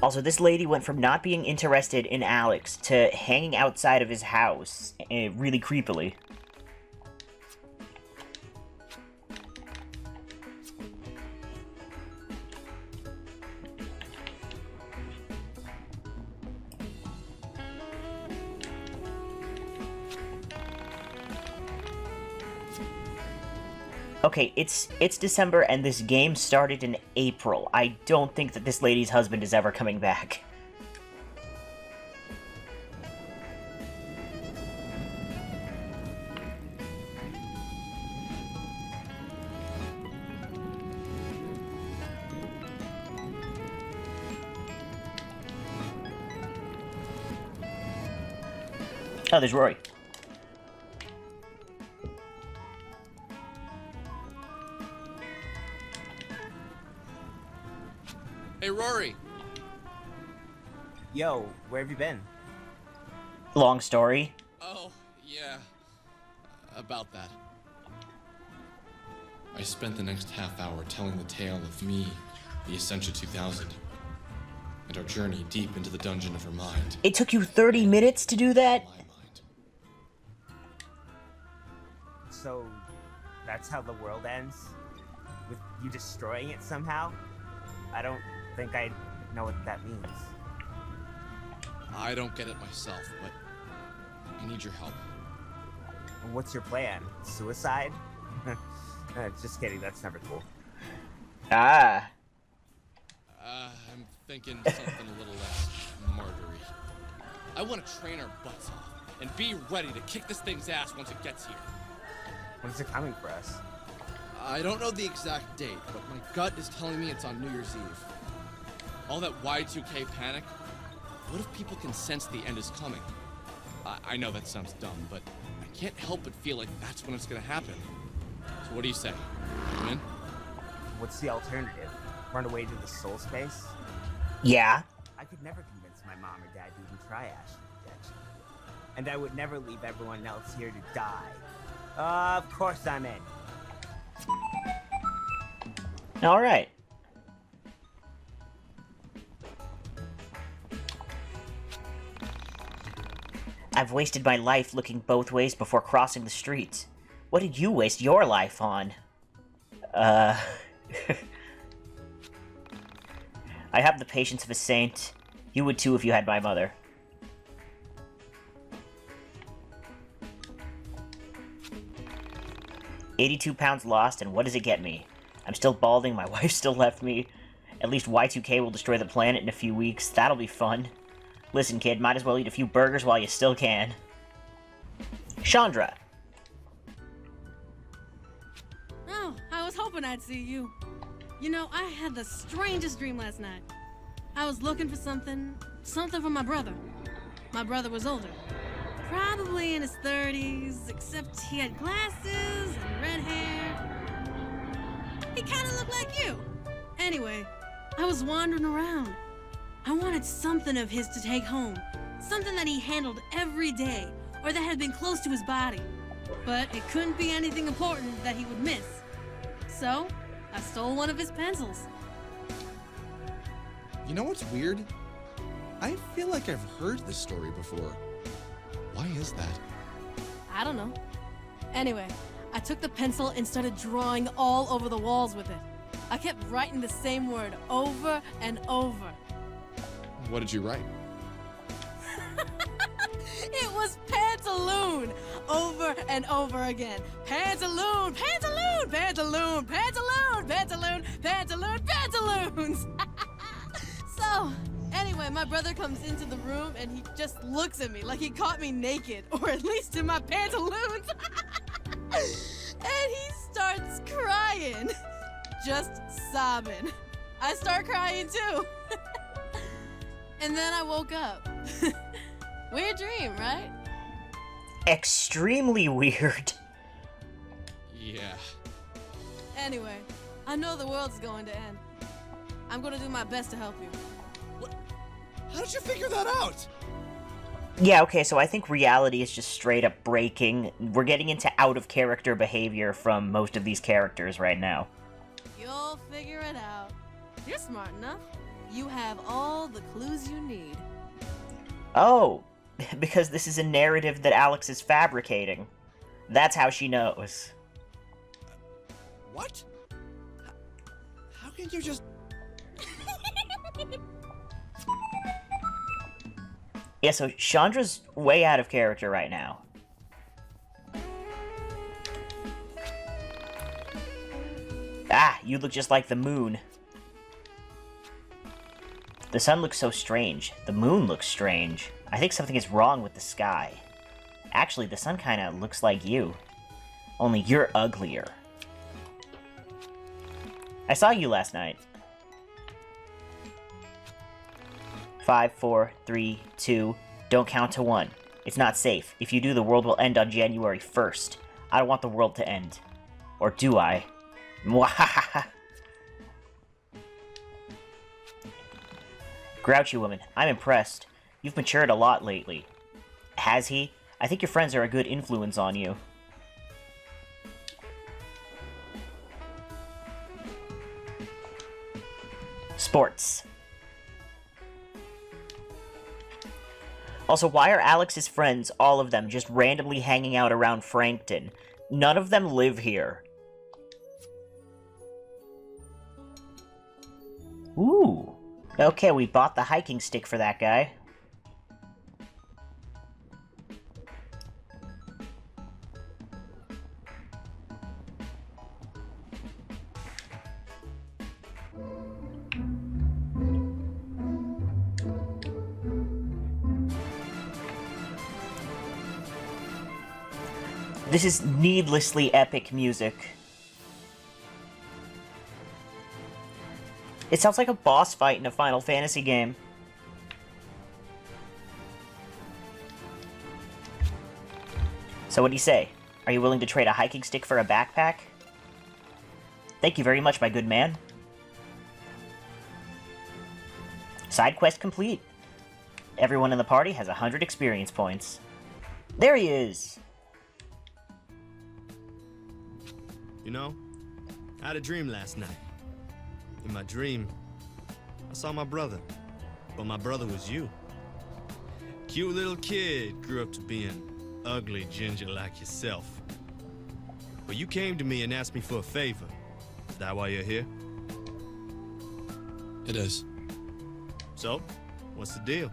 Also, this lady went from not being interested in Alex to hanging outside of his house, really creepily. Okay, it's December and this game started in April. I don't think that this lady's husband is ever coming back. Oh, there's Rory. Hey, Rory! Yo, where have you been? Long story. Oh, yeah. About that. I spent the next half hour telling the tale of me, the Essentia 2000, and our journey deep into the dungeon of her mind. It took you 30 minutes to do that? My mind. So, that's how the world ends? With you destroying it somehow? I don't think I know what that means. I don't get it myself, but I need your help. What's your plan? Suicide? Just kidding, that's never cool. Ah. I'm thinking something a little less martyry. I want to train our butts off and be ready to kick this thing's ass once it gets here. When is it coming for us? I don't know the exact date, but my gut is telling me it's on New Year's Eve. All that Y2K panic, what if people can sense the end is coming? I know that sounds dumb, but I can't help but feel like that's when it's gonna happen. So what do you say? You in? What's the alternative? Run away to the soul space? Yeah. I could never convince my mom or dad to even try astral projection. And I would never leave everyone else here to die. Of course I'm in. Alright. I've wasted my life looking both ways before crossing the streets. What did you waste your life on? I have the patience of a saint. You would too if you had my mother. £82 lost, and what does it get me? I'm still balding, my wife still left me. At least Y2K will destroy the planet in a few weeks. That'll be fun. Listen, kid, might as well eat a few burgers while you still can. Chandra. Oh, I was hoping I'd see you. You know, I had the strangest dream last night. I was looking for something for my brother. My brother was older. Probably in his 30s, except he had glasses and red hair. He kind of looked like you. Anyway, I was wandering around. I wanted something of his to take home. Something that he handled every day, or that had been close to his body. But it couldn't be anything important that he would miss. So, I stole one of his pencils. You know what's weird? I feel like I've heard this story before. Why is that? I don't know. Anyway, I took the pencil and started drawing all over the walls with it. I kept writing the same word over and over. What did you write? It was pantaloon! Over and over again. Pantaloon! Pantaloon! Pantaloon! Pantaloon! Pantaloon! Pantaloon! Pantaloons! So, anyway, my brother comes into the room and he just looks at me like he caught me naked, or at least in my pantaloons. And he starts crying. Just sobbing. I start crying too. And then I woke up. Weird dream, right? Extremely weird. Yeah. Anyway, I know the world's going to end. I'm gonna do my best to help you. What? How did you figure that out? Yeah, okay, so I think reality is just straight up breaking. We're getting into out-of-character behavior from most of these characters right now. You'll figure it out. You're smart enough. You have all the clues you need. Oh, because this is a narrative that Alex is fabricating. That's how she knows. What? How can you just... Yeah, so Chandra's way out of character right now. Ah, you look just like the moon. The sun looks so strange. The moon looks strange. I think something is wrong with the sky. Actually, the sun kinda looks like you. Only you're uglier. I saw you last night. 5, 4, 3, 2, don't count to 1. It's not safe. If you do, the world will end on January 1st. I don't want the world to end. Or do I? Mwahaha. Grouchy woman, I'm impressed. You've matured a lot lately. Has he? I think your friends are a good influence on you. Sports. Also, why are Alex's friends, all of them, just randomly hanging out around Frankton? None of them live here. Ooh. Okay, we bought the hiking stick for that guy. This is needlessly epic music. It sounds like a boss fight in a Final Fantasy game. So what do you say? Are you willing to trade a hiking stick for a backpack? Thank you very much, my good man. Side quest complete. Everyone in the party has 100 experience points. There he is! You know, I had a dream last night. In my dream, I saw my brother, but my brother was you. Cute little kid, grew up to be an ugly ginger like yourself. But you came to me and asked me for a favor. Is that why you're here? It is. So, what's the deal?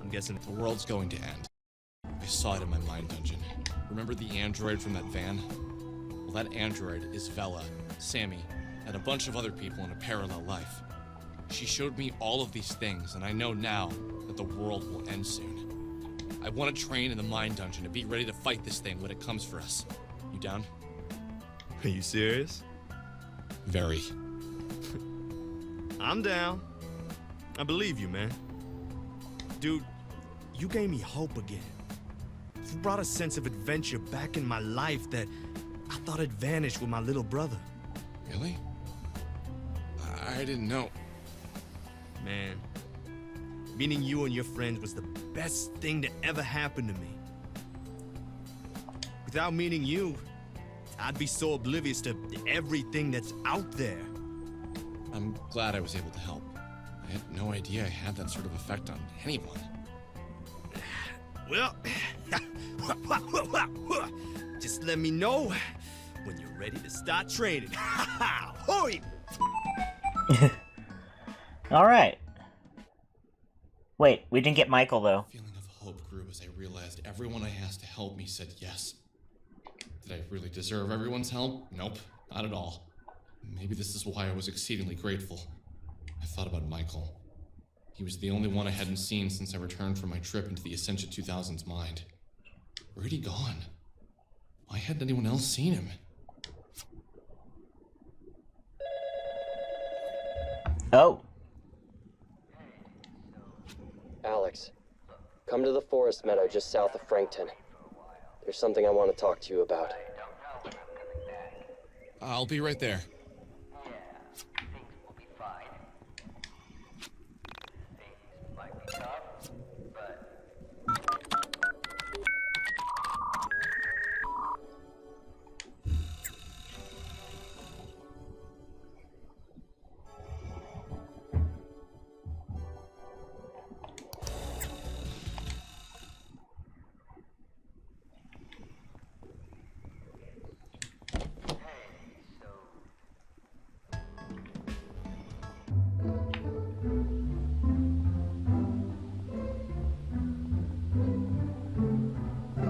I'm guessing The world's going to end. I saw it in my mind dungeon. Remember the android from that van? Well, that android is Vela, Sammy, and a bunch of other people in a parallel life. She showed me all of these things, and I know now that the world will end soon. I want to train in the mind dungeon to be ready to fight this thing when it comes for us. You down? Are you serious? Very. I'm down. I believe you, man. Dude, you gave me hope again. You brought a sense of adventure back in my life that I thought had vanished with my little brother. Really? I didn't know. Man, meeting you and your friends was the best thing that ever happened to me. Without meeting you, I'd be so oblivious to everything that's out there. I'm glad I was able to help. I had no idea I had that sort of effect on anyone. Well, just let me know when you're ready to start training. Hoi! Alright. Wait, we didn't get Michael, though. Feeling of hope grew as I realized everyone I asked to help me said yes. Did I really deserve everyone's help? Nope, not at all. Maybe this is why I was exceedingly grateful. I thought about Michael. He was the only one I hadn't seen since I returned from my trip into the Ascension 2000's mind. Where'd he gone? Why hadn't anyone else seen him? Oh. Alex, come to the forest meadow just south of Frankton. There's something I want to talk to you about. I'll be right there.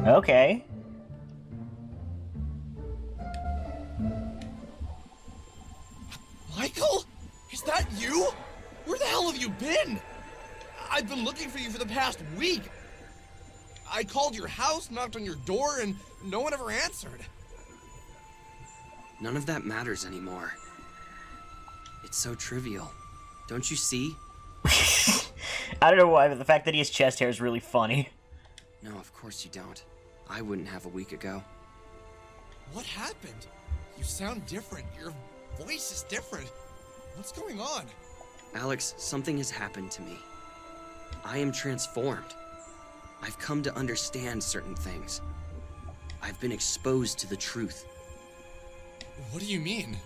Okay. Michael? Is that you? Where the hell have you been? I've been looking for you for the past week. I called your house, knocked on your door, and no one ever answered. None of that matters anymore. It's so trivial. Don't you see? I don't know why, but the fact that he has chest hair is really funny. No, of course you don't. I wouldn't have a week ago. What happened? You sound different. Your voice is different. What's going on? Alex, something has happened to me. I am transformed. I've come to understand certain things. I've been exposed to the truth. What do you mean?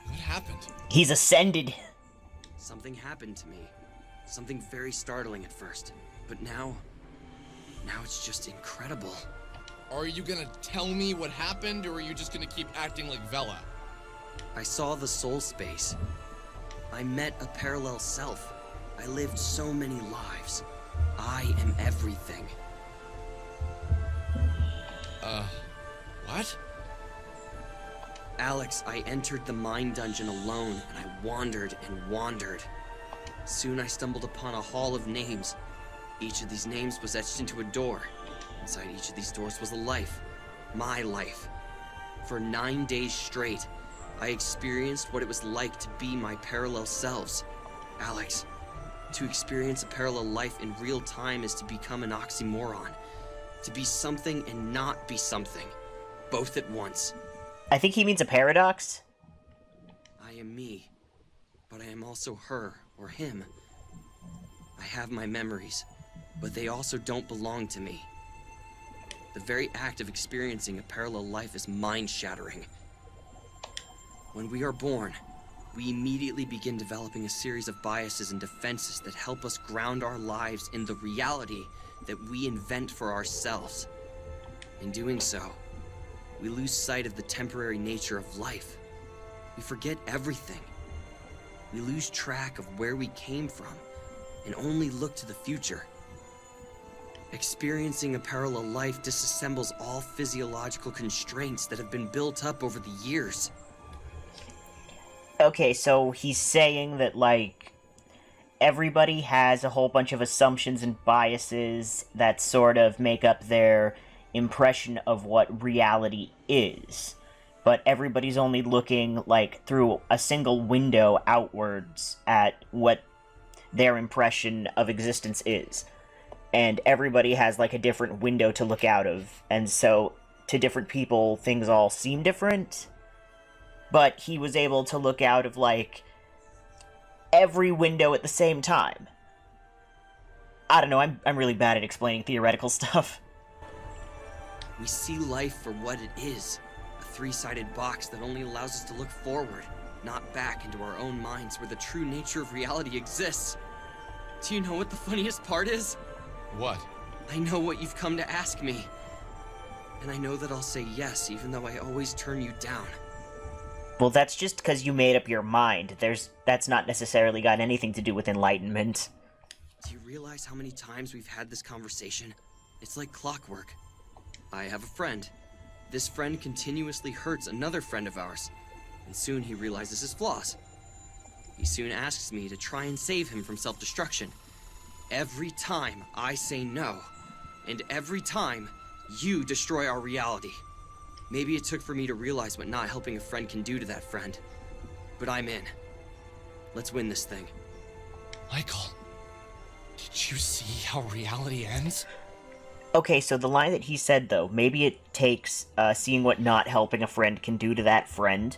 What happened? He's ascended. Something happened to me. Something very startling at first. But now it's just incredible. Are you gonna tell me what happened, or are you just gonna keep acting like Vela? I saw the soul space. I met a parallel self. I lived so many lives. I am everything. What? Alex, I entered the mind dungeon alone, and I wandered and wandered. Soon I stumbled upon a hall of names. Each of these names was etched into a door. Inside each of these doors was a life. My life. For 9 days straight, I experienced what it was like to be my parallel selves. Alex, to experience a parallel life in real time is to become an oxymoron. To be something and not be something. Both at once. I think he means a paradox. I am me, but I am also her or him. I have my memories, but they also don't belong to me. The very act of experiencing a parallel life is mind-shattering. When we are born, we immediately begin developing a series of biases and defenses that help us ground our lives in the reality that we invent for ourselves. In doing so, we lose sight of the temporary nature of life. We forget everything. We lose track of where we came from and only look to the future. Experiencing a parallel life disassembles all physiological constraints that have been built up over the years. Okay, so he's saying that, like, everybody has a whole bunch of assumptions and biases that sort of make up their impression of what reality is. But everybody's only looking, like, through a single window outwards at what their impression of existence is. And everybody has, like, a different window to look out of. And so, to different people, things all seem different. But he was able to look out of, like, every window at the same time. I don't know, I'm really bad at explaining theoretical stuff. We see life for what it is. A three-sided box that only allows us to look forward, not back into our own minds where the true nature of reality exists. Do you know what the funniest part is? What? I know what you've come to ask me. And I know that I'll say yes, even though I always turn you down. Well, that's just because you made up your mind. That's not necessarily got anything to do with enlightenment. Do you realize how many times we've had this conversation? It's like clockwork. I have a friend. This friend continuously hurts another friend of ours, and soon he realizes his flaws. He soon asks me to try and save him from self-destruction. Every time I say no, and every time you destroy our reality. Maybe it took for me to realize what not helping a friend can do to that friend. But I'm in. Let's win this thing. Michael, did you see how reality ends? Okay, so the line that he said, though, maybe it takes seeing what not helping a friend can do to that friend.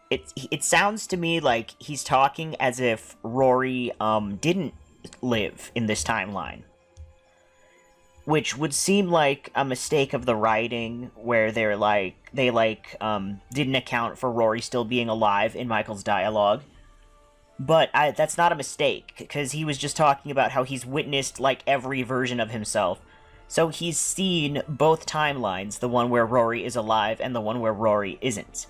It sounds to me like he's talking as if Rory didn't live in this timeline. Which would seem like a mistake of the writing, where they didn't account for Rory still being alive in Michael's dialogue. But that's not a mistake, because he was just talking about how he's witnessed, like, every version of himself. So he's seen both timelines, the one where Rory is alive and the one where Rory isn't.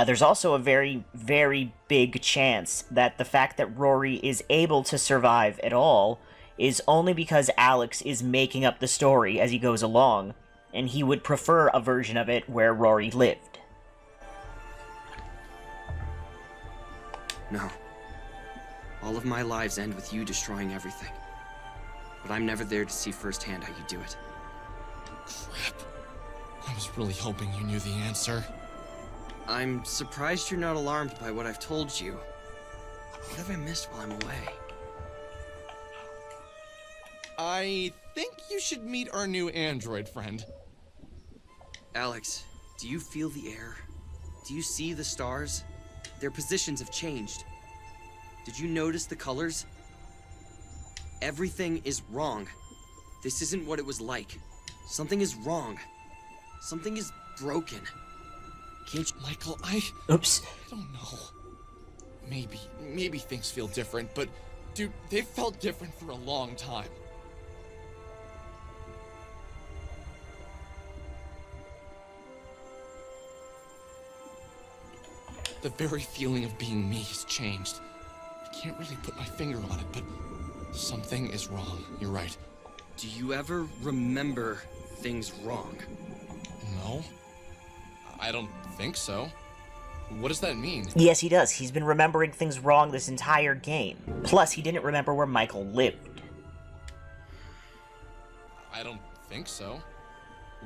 There's also a very, very big chance that the fact that Rory is able to survive at all is only because Alex is making up the story as he goes along, and he would prefer a version of it where Rory lived. No. All of my lives end with you destroying everything. But I'm never there to see firsthand how you do it. Crap. I was really hoping you knew the answer. I'm surprised you're not alarmed by what I've told you. What have I missed while I'm away? I think you should meet our new android friend. Alex, do you feel the air? Do you see the stars? Their positions have changed. Did you notice the colors? Everything is wrong. This isn't what it was like. Something is wrong. Something is broken. Can't you... Michael, Oops. I don't know. Maybe things feel different, but dude, they've felt different for a long time. The very feeling of being me has changed. I can't really put my finger on it, but something is wrong. You're right. Do you ever remember things wrong? No? I don't think so. What does that mean? Yes, he does. He's been remembering things wrong this entire game. Plus, he didn't remember where Michael lived. I don't think so.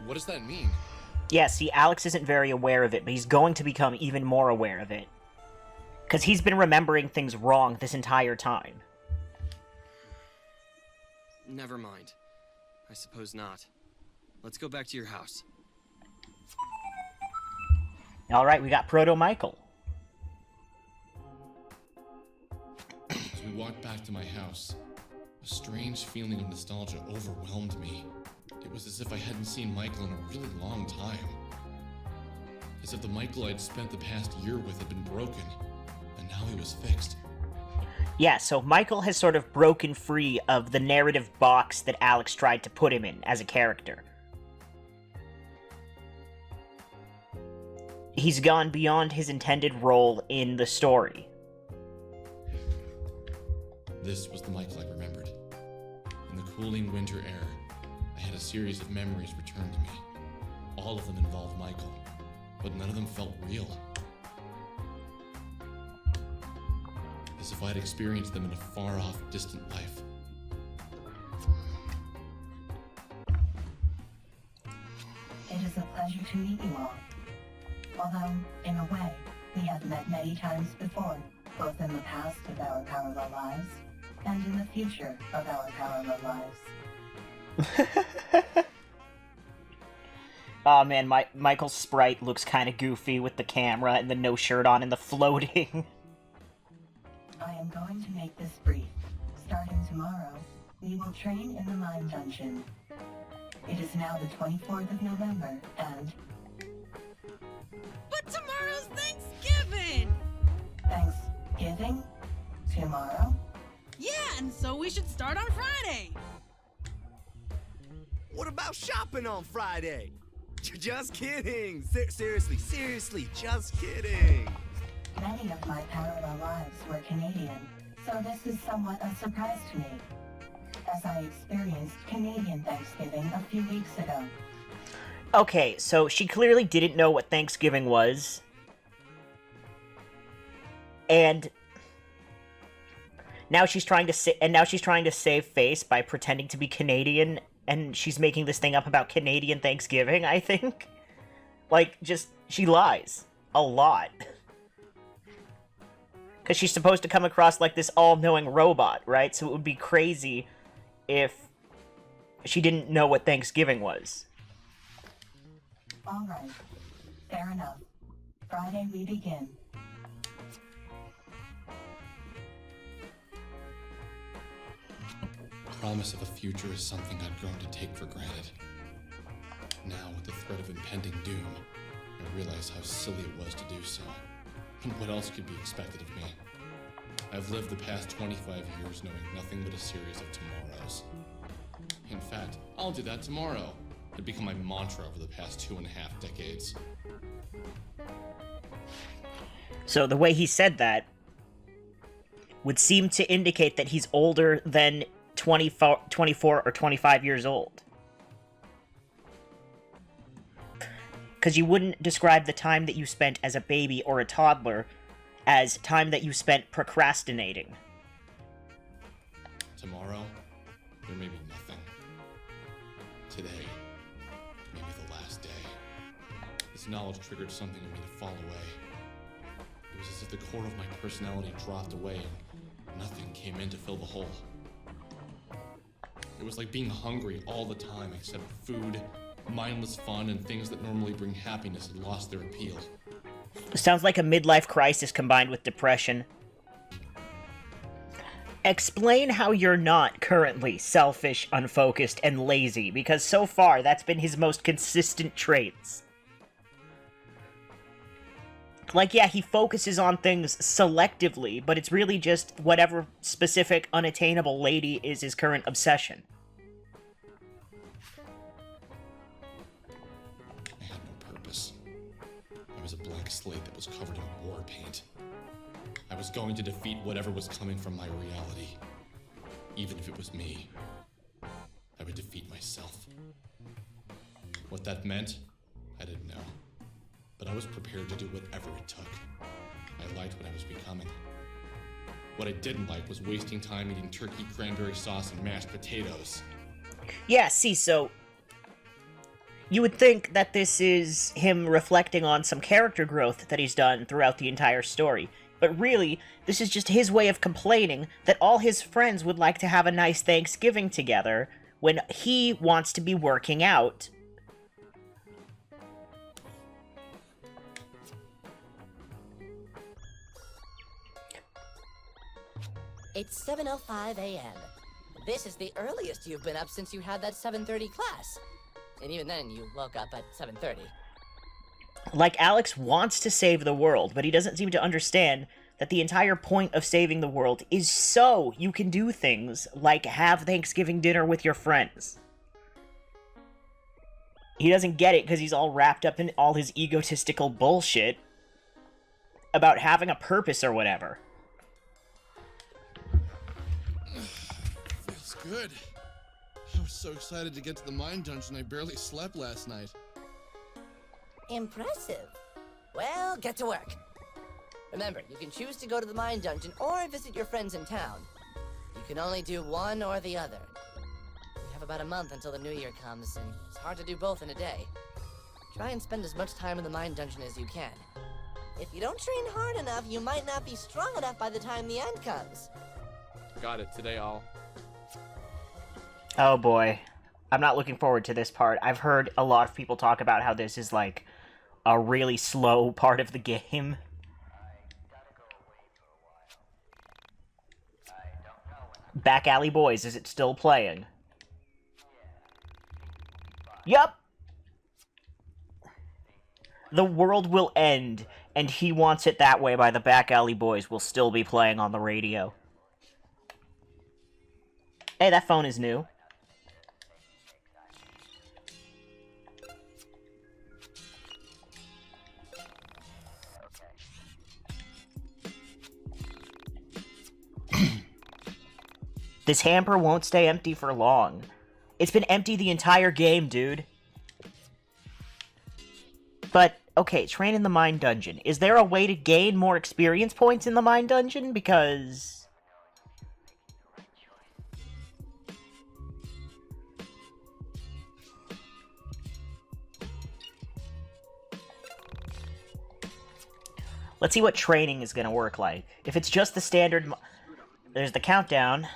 What does that mean? Yeah, see, Alex isn't very aware of it, but he's going to become even more aware of it. Because he's been remembering things wrong this entire time. Never mind. I suppose not. Let's go back to your house. Alright, we got Proto-Michael. As we walked back to my house, a strange feeling of nostalgia overwhelmed me. It was as if I hadn't seen Michael in a really long time. As if the Michael I'd spent the past year with had been broken, and now he was fixed. Yeah, so Michael has sort of broken free of the narrative box that Alex tried to put him in as a character. He's gone beyond his intended role in the story. This was the Michael I remembered. In the cooling winter air, I had a series of memories returned to me. All of them involved Michael, but none of them felt real. As if I'd experienced them in a far-off, distant life. It is a pleasure to meet you all. Although, in a way, we have met many times before, both in the past of our parallel lives, and in the future of our parallel lives. Oh man, Michael's sprite looks kind of goofy with the camera and the no shirt on and the floating. I am going to make this brief. Starting tomorrow, we will train in the mine dungeon. It is now the 24th of November, and... But tomorrow's Thanksgiving! Thanksgiving? Tomorrow? Yeah, and so we should start on Friday. What about shopping on Friday? Just kidding! Seriously, just kidding! Many of my parallel lives were Canadian, so this is somewhat a surprise to me, as I experienced Canadian Thanksgiving a few weeks ago. Okay, so she clearly didn't know what Thanksgiving was. And now she's trying to save face by pretending to be Canadian, and she's making this thing up about Canadian Thanksgiving, I think. Like, she lies. A lot. Because she's supposed to come across like this all-knowing robot, right? So it would be crazy if she didn't know what Thanksgiving was. All right. Fair enough. Friday we begin. Promise of a future is something I'd grown to take for granted. Now, with the threat of impending doom, I realize how silly it was to do so. And what else could be expected of me? I've lived the past 25 years knowing nothing but a series of tomorrows. In fact, I'll do that tomorrow. It become my mantra over the past 2.5 decades. So the way he said that would seem to indicate that he's older than 24 or 25 years old. Because you wouldn't describe the time that you spent as a baby or a toddler as time that you spent procrastinating. Tomorrow, there may be nothing. Today, maybe the last day. This knowledge triggered something in me to fall away. It was as if the core of my personality dropped away and nothing came in to fill the hole. It was like being hungry all the time, except food, mindless fun, and things that normally bring happiness had lost their appeal. Sounds like a midlife crisis combined with depression. Explain how you're not currently selfish, unfocused, and lazy, because so far that's been his most consistent traits. Like, yeah, he focuses on things selectively, but it's really just whatever specific, unattainable lady is his current obsession. I had no purpose. I was a blank slate that was covered in war paint. I was going to defeat whatever was coming from my reality. Even if it was me, I would defeat myself. What that meant, I didn't know. But I was prepared to do whatever it took. I liked what I was becoming. What I didn't like was wasting time eating turkey, cranberry sauce, and mashed potatoes. Yeah, see, so you would think that this is him reflecting on some character growth that he's done throughout the entire story. But really, this is just his way of complaining that all his friends would like to have a nice Thanksgiving together when he wants to be working out. It's 7:05 a.m. This is the earliest you've been up since you had that 7:30 class. And even then, you woke up at 7:30. Like, Alex wants to save the world, but he doesn't seem to understand that the entire point of saving the world is so you can do things like have Thanksgiving dinner with your friends. He doesn't get it because he's all wrapped up in all his egotistical bullshit about having a purpose or whatever. Feels good. I was so excited to get to the mine dungeon I barely slept last night. Impressive. Well, get to work. Remember, you can choose to go to the mine dungeon or visit your friends in town. You can only do one or the other. We have about a month until the new year comes, and it's hard to do both in a day. Try and spend as much time in the mine dungeon as you can. If you don't train hard enough, you might not be strong enough by the time the end comes. Got it. Today I'll... Oh boy. I'm not looking forward to this part. I've heard a lot of people talk about how this is like a really slow part of the game. Back Alley Boys, is it still playing? Yup! The world will end, and He Wants It That Way by the Back Alley Boys will still be playing on the radio. Hey, that phone is new. This hamper won't stay empty for long. It's been empty the entire game, dude. But, okay, train in the mine dungeon. Is there a way to gain more experience points in the mine dungeon? Because... let's see what training is going to work like. If it's just the standard... there's the countdown.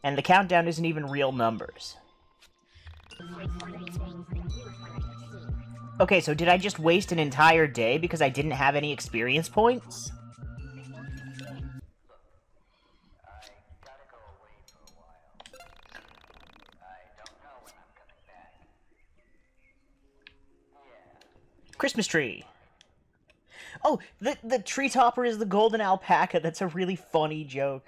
And the countdown isn't even real numbers. Okay, so did I just waste an entire day because I didn't have any experience points? Christmas tree. Oh, the tree topper is the golden alpaca. That's a really funny joke.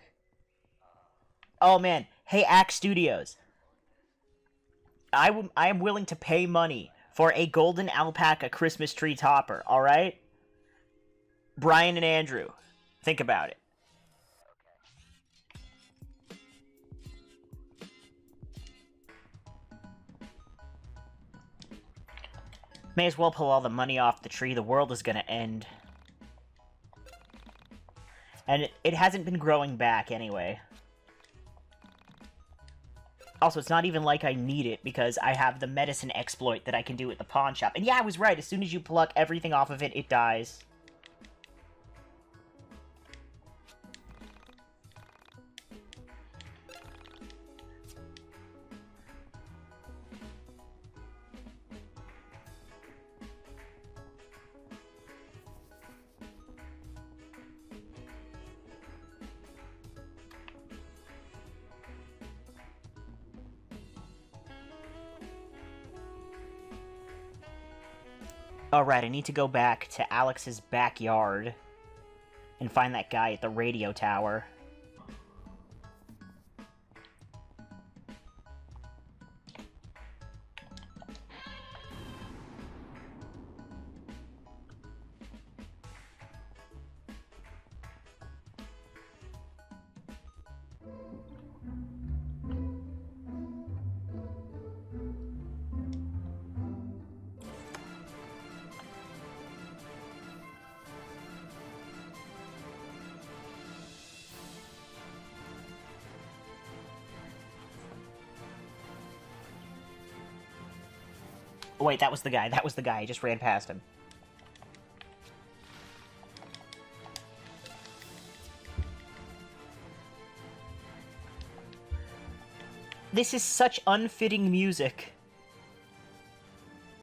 Oh man, hey Axe Studios. I am willing to pay money for a golden alpaca Christmas tree topper, alright? Brian and Andrew, think about it. May as well pull all the money off the tree. The world is gonna end. And it hasn't been growing back anyway. Also, it's not even like I need it, because I have the medicine exploit that I can do at the pawn shop. And yeah, I was right. As soon as you pluck everything off of it, it dies. Alright, I need to go back to Alex's backyard and find that guy at the radio tower. Oh, wait, that was the guy. That was the guy. I just ran past him. This is such unfitting music.